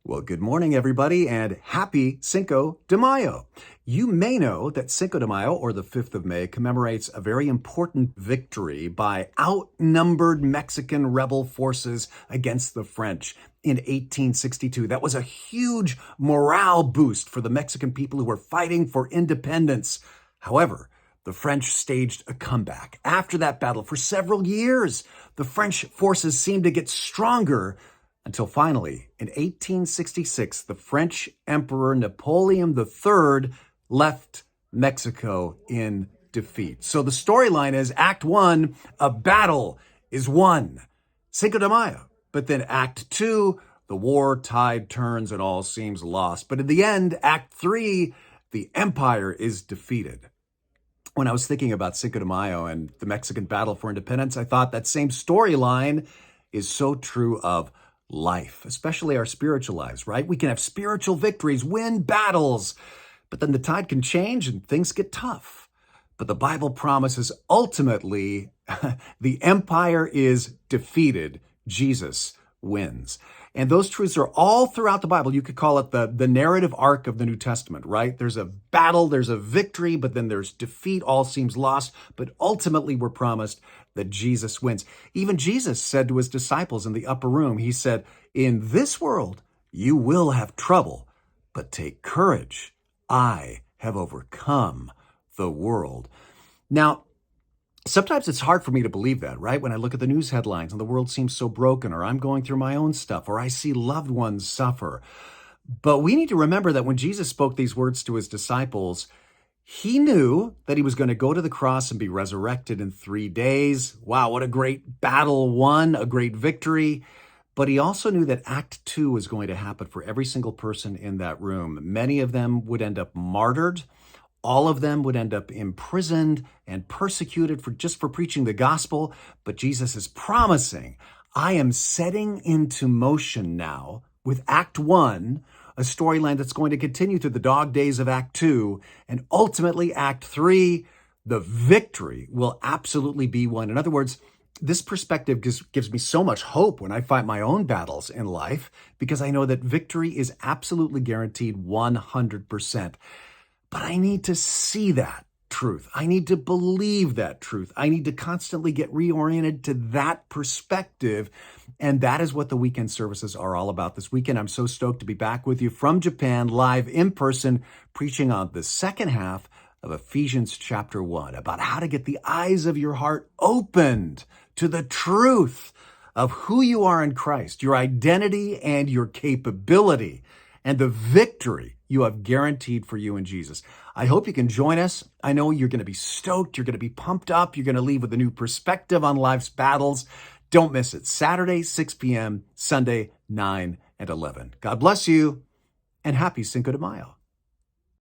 Well, good morning, everybody, and happy Cinco de Mayo. You may know that Cinco de Mayo, or the 5th of May, commemorates a very important victory by outnumbered Mexican rebel forces against the French in 1862. That was a huge morale boost for the Mexican people who were fighting for independence. However, the French staged a comeback. After that battle, for several years, the French forces seemed to get stronger until finally, in 1866, the French Emperor Napoleon III left Mexico in defeat. So the storyline is Act 1, a battle is won. Cinco de Mayo. But then Act 2, the war tide turns and all seems lost. But in the end, Act 3, the empire is defeated. When I was thinking about Cinco de Mayo and the Mexican battle for independence, I thought that same storyline is so true of life, especially our spiritual lives, right? We can have spiritual victories, win battles, but then the tide can change and things get tough. But the Bible promises ultimately the empire is defeated. Jesus wins. And those truths are all throughout the Bible. You could call it the narrative arc of the New Testament, right? There's a battle, there's a victory, but then there's defeat. All seems lost, but ultimately we're promised that Jesus wins. Even Jesus said to his disciples in the upper room, he said, "In this world, you will have trouble, but take courage. I have overcome the world." Now, sometimes it's hard for me to believe that, right? When I look at the news headlines and the world seems so broken, or I'm going through my own stuff, or I see loved ones suffer. But we need to remember that when Jesus spoke these words to his disciples, he knew that he was going to go to the cross and be resurrected in 3 days. Wow, what a great battle won, a great victory. But he also knew that Act 2 was going to happen for every single person in that room. Many of them would end up martyred. All of them would end up imprisoned and persecuted for preaching the gospel. But Jesus is promising, I am setting into motion now with Act 1, a storyline that's going to continue through the dog days of Act 2, and ultimately Act 3, the victory will absolutely be won. In other words, this perspective gives me so much hope when I fight my own battles in life, because I know that victory is absolutely guaranteed 100%. But I need to see that truth. I need to believe that truth. I need to constantly get reoriented to that perspective. And that is what the weekend services are all about this weekend. I'm so stoked to be back with you from Japan, live in person, preaching on the second half of Ephesians chapter 1, about how to get the eyes of your heart opened to the truth of who you are in Christ, your identity and your capability, and the victory you have guaranteed for you in Jesus. I hope you can join us. I know you're going to be stoked. You're going to be pumped up. You're going to leave with a new perspective on life's battles. Don't miss it. Saturday, 6 p.m., Sunday, 9 and 11. God bless you, and happy Cinco de Mayo.